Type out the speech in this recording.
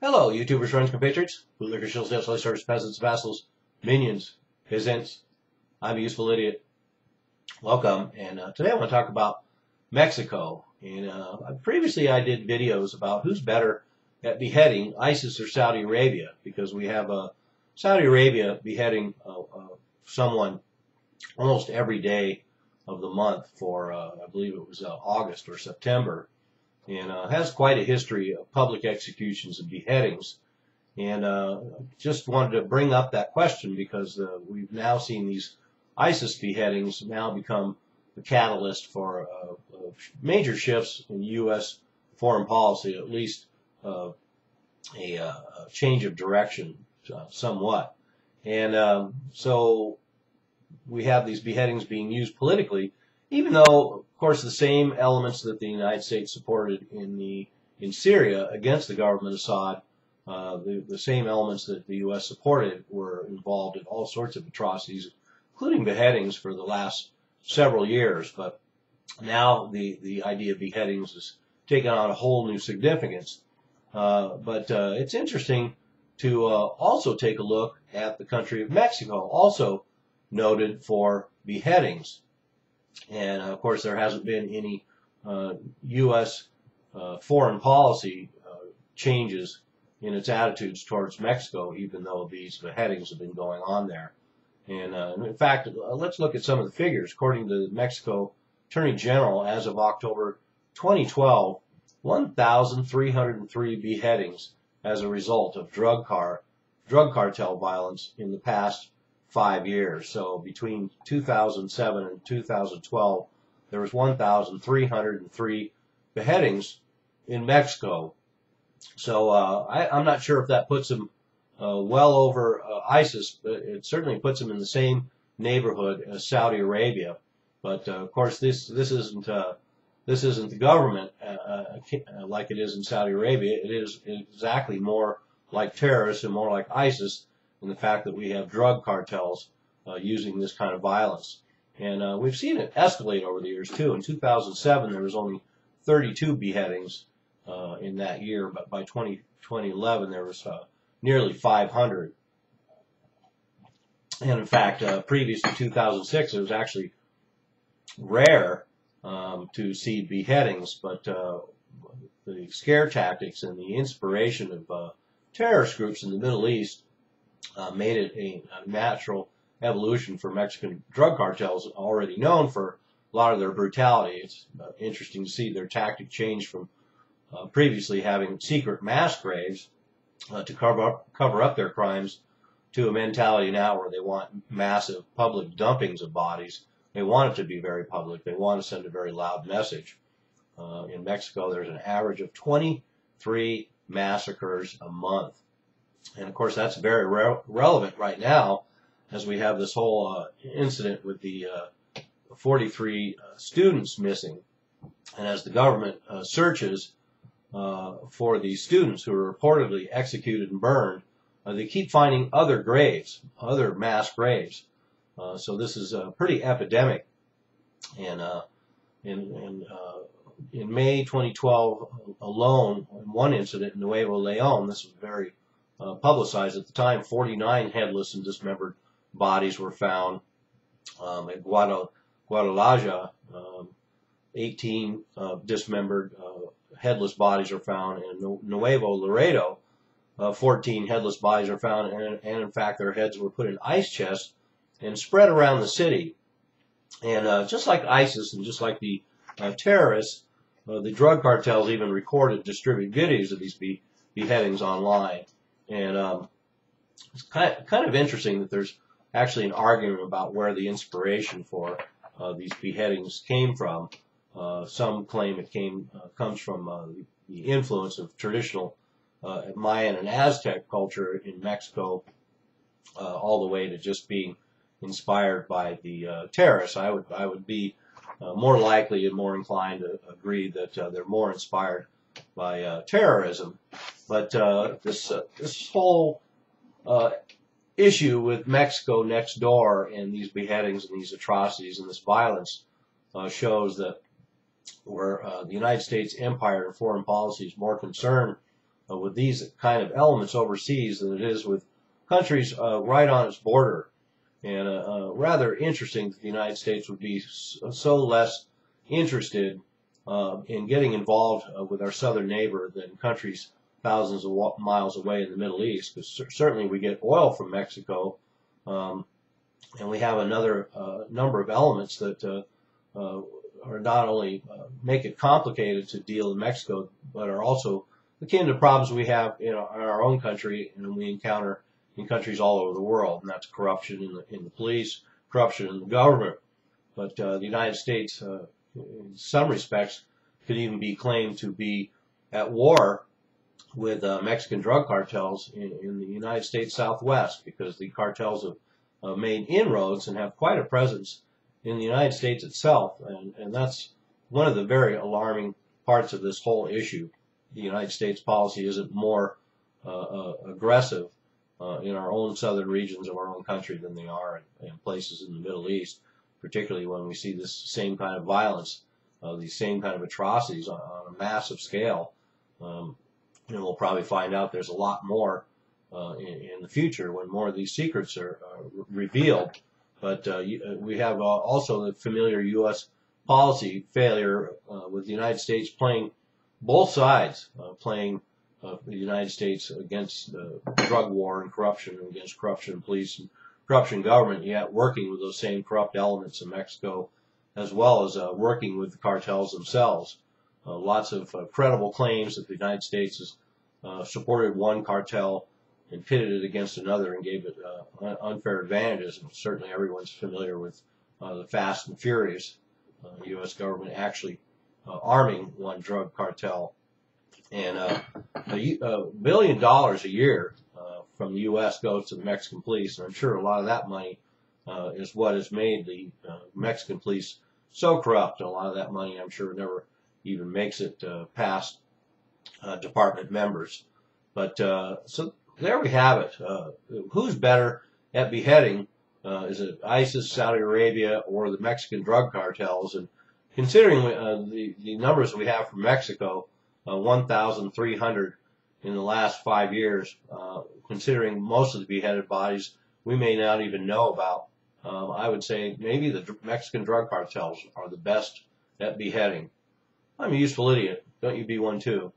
Hello, YouTubers, friends, compatriots, bootlickers, shills, deaths, lifestars, peasants, vassals, minions, peasants. I'm a useful idiot. Welcome, and today I want to talk about Mexico. And previously I did videos about who's better at beheading, ISIS or Saudi Arabia, because we have Saudi Arabia beheading someone almost every day of the month for, I believe it was August or September. And has quite a history of public executions and beheadings. And just wanted to bring up that question because we've now seen these ISIS beheadings now become the catalyst for major shifts in U.S. foreign policy, at least a change of direction somewhat. And so we have these beheadings being used politically, even though, of course, the same elements that the United States supported in Syria against the government of Assad, the same elements that the U.S. supported were involved in all sorts of atrocities, including beheadings for the last several years. But now the idea of beheadings has taken on a whole new significance. But it's interesting to also take a look at the country of Mexico, also noted for beheadings. And, of course, there hasn't been any U.S. Foreign policy changes in its attitudes towards Mexico, even though these beheadings have been going on there. And, in fact, let's look at some of the figures. According to the Mexico Attorney General, as of October 2012, 1,303 beheadings as a result of drug cartel violence in the past 5 years. So between 2007 and 2012, there was 1,303 beheadings in Mexico. So I'm not sure if that puts them well over ISIS, but it certainly puts them in the same neighborhood as Saudi Arabia. But of course, this isn't the government like it is in Saudi Arabia. It is exactly more like terrorists and more like ISIS, in the fact that we have drug cartels using this kind of violence. And we've seen it escalate over the years, too. In 2007, there was only 32 beheadings in that year, but by 2011, there was nearly 500. And in fact, previous to 2006, it was actually rare to see beheadings, but the scare tactics and the inspiration of terrorist groups in the Middle East made it a natural evolution for Mexican drug cartels, already known for a lot of their brutality. It's interesting to see their tactic change from previously having secret mass graves to cover up their crimes to a mentality now where they want massive public dumpings of bodies. They want it to be very public. They want to send a very loud message. In Mexico, there's an average of 23 massacres a month. And, of course, that's very relevant right now as we have this whole incident with the 43 students missing. And as the government searches for these students who are reportedly executed and burned, they keep finding other graves, other mass graves. So this is pretty epidemic. And in May 2012 alone, in one incident in Nuevo León, this was very publicized at the time, 49 headless and dismembered bodies were found. At Guadalajara, 18 dismembered headless bodies are found. In Nuevo Laredo, 14 headless bodies are found, and in fact their heads were put in ice chests and spread around the city. And just like ISIS and just like the terrorists, the drug cartels even record and distribute videos of these beheadings online. And it's kind of interesting that there's actually an argument about where the inspiration for these beheadings came from. Some claim it comes from the influence of traditional Mayan and Aztec culture in Mexico, all the way to just being inspired by the terrorists. I would be more likely and more inclined to agree that they're more inspired by terrorism. But this whole issue with Mexico next door and these beheadings and these atrocities and this violence shows that where the United States empire and foreign policy is more concerned with these kind of elements overseas than it is with countries right on its border. And rather interesting that the United States would be so less interested in getting involved with our southern neighbor than countries thousands of miles away in the Middle East, because certainly we get oil from Mexico, and we have another number of elements that are not only make it complicated to deal in Mexico, but are also akin to problems we have in our own country and we encounter in countries all over the world, and that's corruption in the police, corruption in the government. But the United States, in some respects, could even be claimed to be at war with Mexican drug cartels in the United States Southwest, because the cartels have made inroads and have quite a presence in the United States itself, and that's one of the very alarming parts of this whole issue. The United States policy isn't more aggressive in our own southern regions of our own country than they are in places in the Middle East, particularly when we see this same kind of violence, these same kind of atrocities on a massive scale. And we'll probably find out there's a lot more in the future when more of these secrets are revealed. But we have also the familiar U.S. policy failure with the United States playing both sides, playing the United States against the drug war and corruption, and against corruption police and corruption government, yet working with those same corrupt elements in Mexico, as well as working with the cartels themselves. Lots of credible claims that the United States has supported one cartel and pitted it against another and gave it unfair advantages. And certainly everyone's familiar with the Fast and Furious, the U.S. government actually arming one drug cartel. And $1 billion a year from the U.S. goes to the Mexican police, and I'm sure a lot of that money is what has made the Mexican police so corrupt. And a lot of that money, I'm sure, never even makes it past department members. But so there we have it. Who's better at beheading? Is it ISIS, Saudi Arabia, or the Mexican drug cartels? And considering the numbers we have from Mexico, 1,300 in the last 5 years, considering most of the beheaded bodies we may not even know about, I would say maybe the Mexican drug cartels are the best at beheading. I'm a useful idiot. Don't you be one too.